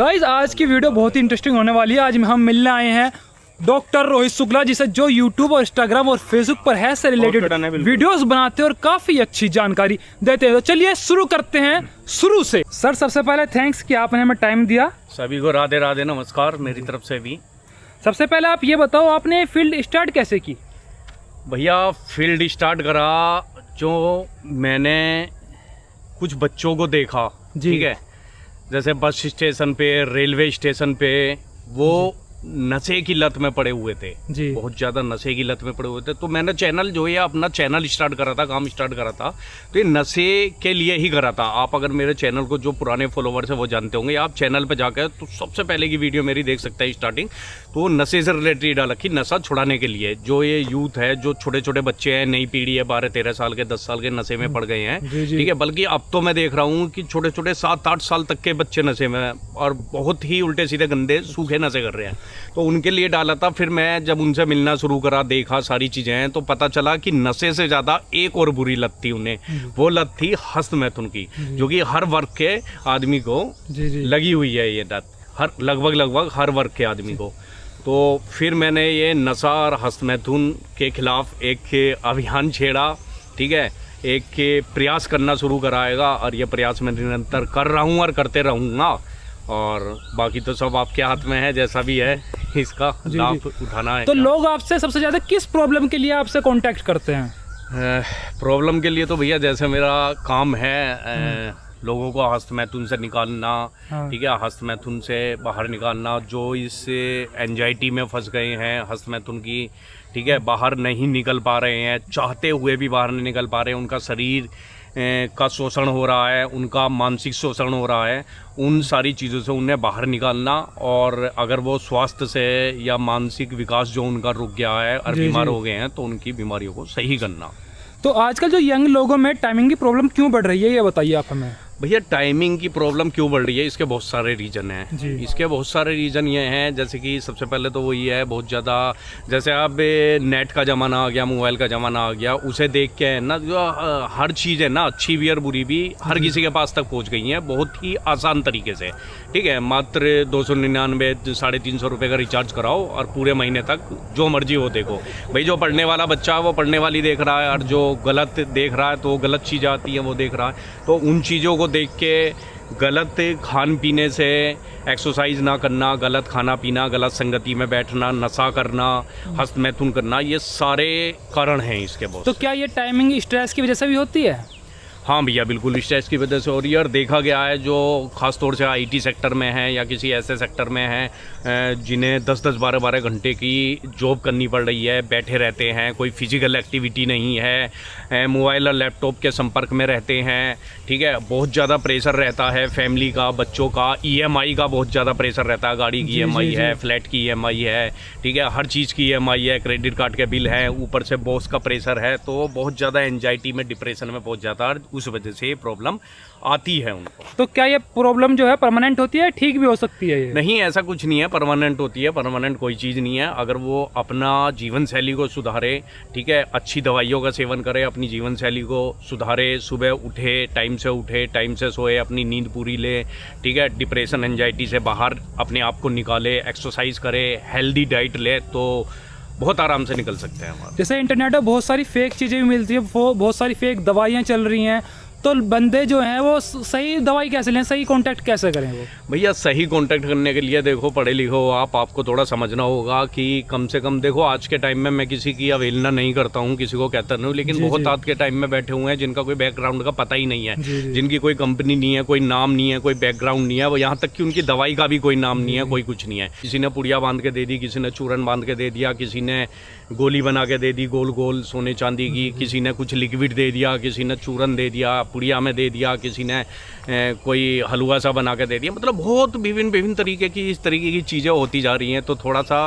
Guys आज की video बहुत ही इंटरेस्टिंग होने वाली है। आज हम मिलने आए हैं डॉक्टर रोहित शुक्ला जी से, जो यूट्यूब और इंस्टाग्राम और फेसबुक पर हेल्थ से रिलेटेड वीडियोस बनाते हैं और काफी अच्छी जानकारी देते हैं। तो चलिए शुरू करते हैं शुरू से। सर सबसे पहले थैंक्स कि आपने हमें टाइम दिया। सभी को राधे राधे, नमस्कार मेरी तरफ से भी। सबसे पहले आप ये बताओ, आपने फील्ड स्टार्ट कैसे की? भैया फील्ड स्टार्ट करा जो मैंने कुछ बच्चों को देखा, ठीक है, जैसे बस स्टेशन पे, रेलवे स्टेशन पे, वो नशे की लत में पड़े हुए थे जी। बहुत ज़्यादा नशे की लत में पड़े हुए थे। तो मैंने चैनल जो है अपना चैनल स्टार्ट करा था, काम स्टार्ट करा था, तो ये नशे के लिए ही करा था। आप अगर मेरे चैनल को, जो पुराने फॉलोवर्स हैं वो जानते होंगे, आप चैनल पे जाकर तो सबसे पहले की वीडियो मेरी देख सकते हैं स्टार्टिंग। तो नशे से रिलेटेड डाला कि नशा छुड़ाने के लिए जो ये यूथ है, जो छोटे छोटे बच्चे हैं, नई पीढ़ी है, 12-13 साल के, 10 साल के नशे में पड़ गए हैं, ठीक है। बल्कि अब तो मैं देख रहा हूँ कि छोटे छोटे 7-8 साल तक के बच्चे नशे में, और बहुत ही उल्टे सीधे गंदे सूखे नशे कर रहे हैं। तो उनके लिए डाला था। फिर मैं जब उनसे मिलना शुरू करा, देखा सारी चीज़ें हैं, तो पता चला कि नशे से ज़्यादा एक और बुरी लत थी उन्हें। वो लत थी हस्तमैथुन की, जो कि हर वर्ग के आदमी को लगी हुई है ये लत, हर लगभग हर वर्ग के आदमी को। तो फिर मैंने ये नशा और हस्तमैथुन के खिलाफ एक अभियान छेड़ा, ठीक है, एक प्रयास करना शुरू कराएगा, और ये प्रयास मैं निरंतर कर रहा हूँ और करते रहूँगा। और बाकी तो सब आपके हाथ में है, जैसा भी है इसका लाभ उठाना है। तो लोग आपसे सबसे ज़्यादा किस प्रॉब्लम के लिए आपसे कांटेक्ट करते हैं? प्रॉब्लम के लिए तो भैया जैसे मेरा काम है लोगों को हस्तमैथुन से निकालना, ठीक है, हस्तमैथुन से बाहर निकालना, जो इस एंजाइटी में फंस गए हैं हस्तमैथुन की, ठीक है, बाहर नहीं निकल पा रहे हैं, चाहते हुए भी बाहर नहीं निकल पा रहे हैं, उनका शरीर का शोषण हो रहा है, उनका मानसिक शोषण हो रहा है, उन सारी चीज़ों से उन्हें बाहर निकालना। और अगर वो स्वास्थ्य से या मानसिक विकास जो उनका रुक गया है और बीमार हो गए हैं, तो उनकी बीमारियों को सही करना। तो आजकल जो यंग लोगों में टाइमिंग की प्रॉब्लम क्यों बढ़ रही है, ये बताइए आप हमें। भैया टाइमिंग की प्रॉब्लम क्यों बढ़ रही है, इसके बहुत सारे रीज़न हैं। इसके बहुत सारे रीज़न ये हैं, जैसे कि सबसे पहले तो वो ये है, बहुत ज़्यादा जैसे अब नेट का ज़माना आ गया, मोबाइल का ज़माना आ गया, उसे देख के ना जो हर चीज़ है ना, अच्छी भी और बुरी भी, हर किसी के पास तक पहुंच गई हैं बहुत ही आसान तरीके से, ठीक है। मात्र 299 350 रुपये का रिचार्ज कराओ और पूरे महीने तक जो मर्जी हो देखो। भाई जो पढ़ने वाला बच्चा है वो पढ़ने वाली देख रहा है, और जो गलत देख रहा है तो गलत चीज़ आती है वो देख रहा है। तो उन चीज़ों को देख के गलत खान पीने से, एक्सरसाइज ना करना, गलत खाना पीना, गलत संगति में बैठना, नशा करना, हस्तमैथुन करना, ये सारे कारण हैं इसके बहुत। तो क्या ये टाइमिंग स्ट्रेस की वजह से भी होती है? हाँ भैया बिल्कुल स्ट्रेस की वजह से हो रही है। और देखा गया है जो ख़ास तौर से आईटी सेक्टर में है या किसी ऐसे सेक्टर में है जिन्हें 10-10 12-12 घंटे की जॉब करनी पड़ रही है, बैठे रहते हैं, कोई फिजिकल एक्टिविटी नहीं है, मोबाइल और लैपटॉप के संपर्क में रहते हैं, ठीक है, बहुत ज़्यादा प्रेशर रहता है फैमिली का, बच्चों का, ईएमआई का बहुत ज़्यादा प्रेशर रहता है, गाड़ी की ईएमआई है, फ्लैट की ईएमआई है, ठीक है, हर चीज़ की ईएमआई है, क्रेडिट कार्ड के बिल है, ऊपर से बॉस का प्रेशर है, तो बहुत ज़्यादा एंजाइटी में, डिप्रेशन में पहुँच जाता है, उस वजह से ये प्रॉब्लम आती है उनको। तो क्या ये प्रॉब्लम जो है परमानेंट होती है, ठीक भी हो सकती है ये? नहीं, ऐसा कुछ नहीं है, परमानेंट होती है, परमानेंट कोई चीज़ नहीं है। अगर वो अपना जीवन शैली को सुधारे, ठीक है, अच्छी दवाइयों का सेवन करे, अपनी जीवन शैली को सुधारे, सुबह उठे, टाइम से सोए, अपनी नींद पूरी ले, ठीक है, डिप्रेशन एंजाइटी से बाहर अपने आप को निकाले, एक्सरसाइज करे, हेल्दी डाइट ले, तो बहुत आराम से निकल सकते हैं हमारे। जैसे इंटरनेट पर बहुत सारी फेक चीज़ें भी मिलती है, बहुत सारी फेक दवाइयाँ चल रही हैं, तो बंदे जो हैं वो सही दवाई कैसे लें, सही कांटेक्ट कैसे करें? वो भैया सही कांटेक्ट करने के लिए देखो, पढ़े लिखो आपको थोड़ा समझना होगा कि कम से कम देखो, आज के टाइम में मैं किसी की अवहेलना नहीं करता हूँ, किसी को कहता नहीं हूँ, लेकिन बहुत आज के टाइम में बैठे हुए हैं जिनका कोई बैकग्राउंड का पता ही नहीं है, जिनकी कोई कंपनी नहीं है, कोई नाम नहीं है, कोई बैकग्राउंड नहीं है, वो यहाँ तक कि उनकी दवाई का भी कोई नाम नहीं है, कोई कुछ नहीं है। किसी ने पुड़िया बांध के दे दी, किसी ने चूरन बांध के दे दिया, किसी ने गोली बना के दे दी गोल गोल सोने चांदी की, किसी ने कुछ लिक्विड दे दिया, किसी ने चूरन दे दिया, पुड़िया में दे दिया, किसी ने कोई हलवा सा बना के दे दिया। मतलब बहुत विभिन्न तरीके की इस तरीके की चीज़ें होती जा रही हैं। तो थोड़ा सा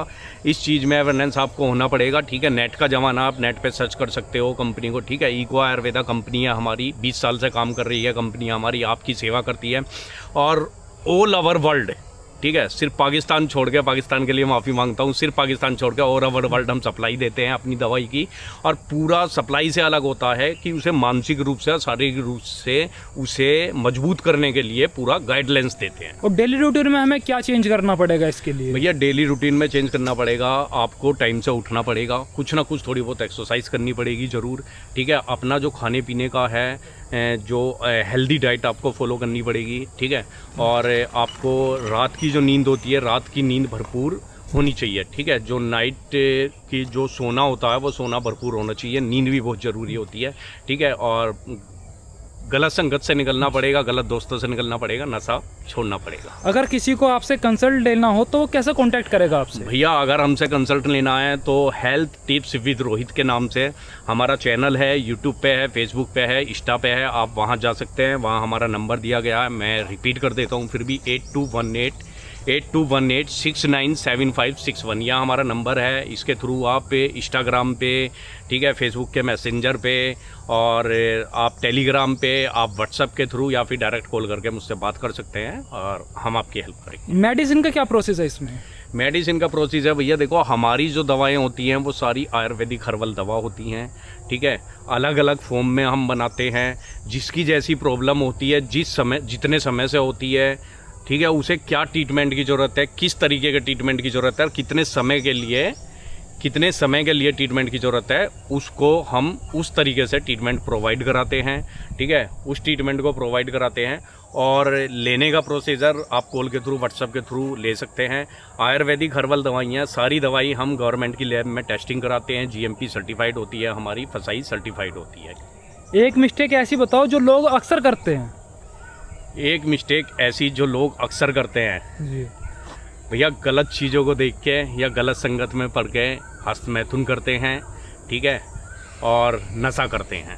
इस चीज़ में अवेयरनेस आपको होना पड़ेगा, ठीक है। नेट का ज़माना, आप नेट पे सर्च कर सकते हो कंपनी को, ठीक है। इको आयुर्वेदा कंपनी है हमारी, 20 साल से काम कर रही है कंपनी हमारी, आपकी सेवा करती है, और ऑल ओवर वर्ल्ड, ठीक है, सिर्फ पाकिस्तान छोड़ के, पाकिस्तान के लिए माफ़ी मांगता हूँ, सिर्फ पाकिस्तान छोड़ के और ओवर वर्ल्ड हम सप्लाई देते हैं अपनी दवाई की। और पूरा सप्लाई से अलग होता है कि उसे मानसिक रूप से, शारीरिक रूप से उसे मजबूत करने के लिए पूरा गाइडलाइंस देते हैं। और डेली रूटीन में हमें क्या चेंज करना पड़ेगा इसके लिए? भैया डेली रूटीन में चेंज करना पड़ेगा, आपको टाइम से उठना पड़ेगा, कुछ ना कुछ थोड़ी बहुत एक्सरसाइज करनी पड़ेगी ज़रूर, ठीक है। अपना जो खाने पीने का है, जो हेल्दी डाइट आपको फॉलो करनी पड़ेगी, ठीक है। और आपको रात की जो नींद होती है, रात की नींद भरपूर होनी चाहिए, ठीक है। जो नाइट की जो सोना होता है वो सोना भरपूर होना चाहिए, नींद भी बहुत ज़रूरी होती है, ठीक है। और गलत संगत से निकलना पड़ेगा, गलत दोस्तों से निकलना पड़ेगा, नशा छोड़ना पड़ेगा। अगर किसी को आपसे कंसल्ट लेना हो तो वो कैसे कांटेक्ट करेगा आपसे? भैया अगर हमसे कंसल्ट लेना है तो हेल्थ टिप्स विद रोहित के नाम से हमारा चैनल है, यूट्यूब पे है, फेसबुक पे है, इंस्टा पे है, आप वहां जा सकते हैं। वहां हमारा नंबर दिया गया है, मैं रिपीट कर देता हूं फिर भी, 8218697561, यह हमारा नंबर है। इसके थ्रू आप इंस्टाग्राम पे, ठीक है, फेसबुक के मैसेंजर पे, और आप टेलीग्राम पे, आप व्हाट्सएप के थ्रू या फिर डायरेक्ट कॉल करके मुझसे बात कर सकते हैं और हम आपकी हेल्प करेंगे। मेडिसिन का क्या प्रोसेस है इसमें? मेडिसिन का प्रोसेस है भैया, देखो हमारी जो दवाएं होती हैं वो सारी आयुर्वेदिक हर्बल दवा होती हैं, ठीक है। अलग अलग फॉर्म में हम बनाते हैं, जिसकी जैसी प्रॉब्लम होती है, जितने समय से होती है, ठीक है, उसे क्या ट्रीटमेंट की ज़रूरत है, किस तरीके के ट्रीटमेंट की ज़रूरत है और कितने समय के लिए ट्रीटमेंट की ज़रूरत है, उसको हम उस तरीके से ट्रीटमेंट प्रोवाइड कराते हैं, ठीक है। उस ट्रीटमेंट को प्रोवाइड कराते हैं और लेने का प्रोसीजर आप कॉल के थ्रू, व्हाट्सएप के थ्रू ले सकते हैं। आयुर्वेदिक हर्बल दवाइयाँ, सारी दवाई हम गवर्नमेंट की लैब में टेस्टिंग कराते हैं, GMP सर्टिफाइड होती है हमारी, फसाई सर्टिफाइड होती है। एक मिस्टेक ऐसी बताओ जो लोग अक्सर करते हैं। एक मिस्टेक ऐसी जो लोग अक्सर करते हैं जी भैया, गलत चीज़ों को देख के या गलत संगत में पड़ के हस्तमैथुन करते हैं, ठीक है, और नशा करते हैं।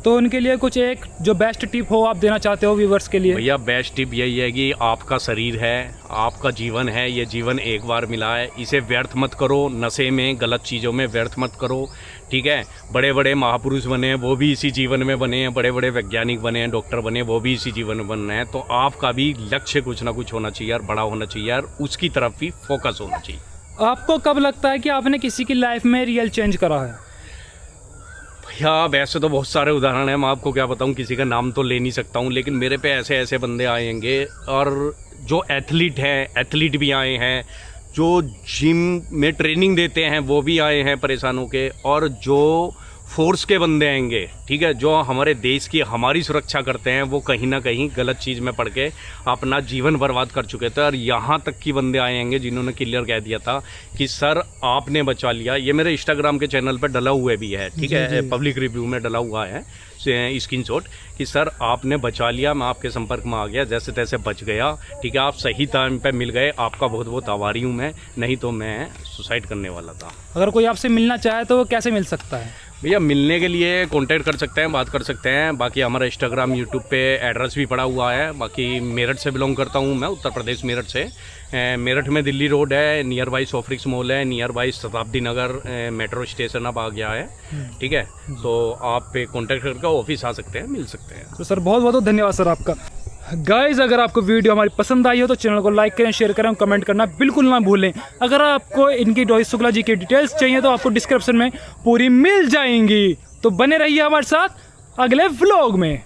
तो उनके लिए कुछ एक जो बेस्ट टिप हो आप देना चाहते हो व्यूवर्स के लिए? भैया बेस्ट टिप यही है कि आपका शरीर है, आपका जीवन है, ये जीवन एक बार मिला है, इसे व्यर्थ मत करो, नशे में, गलत चीज़ों में व्यर्थ मत करो, ठीक है। बड़े बड़े महापुरुष बने हैं वो भी इसी जीवन में बने हैं, बड़े बड़े वैज्ञानिक बने हैं, डॉक्टर बने वो भी इसी जीवन में बन रहे हैं। तो आपका भी लक्ष्य कुछ ना कुछ होना चाहिए और बड़ा होना चाहिए और उसकी तरफ भी फोकस होना चाहिए। आपको कब लगता है कि आपने किसी की लाइफ में रियल चेंज करा है? भैया वैसे तो बहुत सारे उदाहरण हैं, मैं आपको क्या बताऊं, किसी का नाम तो ले नहीं सकता हूं, लेकिन मेरे पे ऐसे ऐसे बंदे आएंगे, और जो एथलीट हैं, एथलीट भी आए हैं, जो जिम में ट्रेनिंग देते हैं वो भी आए हैं परेशान होके, और जो फोर्स के बंदे आएंगे, ठीक है, जो हमारे देश की, हमारी सुरक्षा करते हैं, वो कहीं ना कहीं गलत चीज़ में पड़ के अपना जीवन बर्बाद कर चुके थे। और यहाँ तक की बंदे आएंगे जिन्होंने क्लियर कह दिया था कि सर आपने बचा लिया। ये मेरे इंस्टाग्राम के चैनल पर डला हुआ भी है, ठीक है, पब्लिक रिव्यू में डला हुआ है स्क्रीनशॉट कि सर आपने बचा लिया, मैं आपके संपर्क में आ गया, जैसे तैसे बच गया, ठीक है, आप सही टाइम पे मिल गए, आपका बहुत बहुत आभारी हूँ मैं, नहीं तो मैं सुसाइड करने वाला था। अगर कोई आपसे मिलना चाहे तो वो कैसे मिल सकता है? भैया मिलने के लिए कांटेक्ट कर सकते हैं, बात कर सकते हैं। बाकी हमारा इंस्टाग्राम, यूट्यूब पे एड्रेस भी पड़ा हुआ है। बाकी मेरठ से बिलोंग करता हूँ मैं, उत्तर प्रदेश, मेरठ से। मेरठ में दिल्ली रोड है, नियर बाई सोफ्रिक्स मॉल है, नियर बाई शताब्दी नगर मेट्रो स्टेशन अब आ गया है, ठीक है। तो आप पे कांटेक्ट करके ऑफिस आ सकते हैं, मिल सकते हैं। तो सर बहुत बहुत धन्यवाद सर आपका। गाइज अगर आपको वीडियो हमारी पसंद आई हो तो चैनल को लाइक करें, शेयर करें, कमेंट करना बिल्कुल ना भूलें। अगर आपको इनकी रोहित शुक्ला जी की डिटेल्स चाहिए तो आपको डिस्क्रिप्शन में पूरी मिल जाएंगी। तो बने रहिए हमारे साथ अगले व्लॉग में।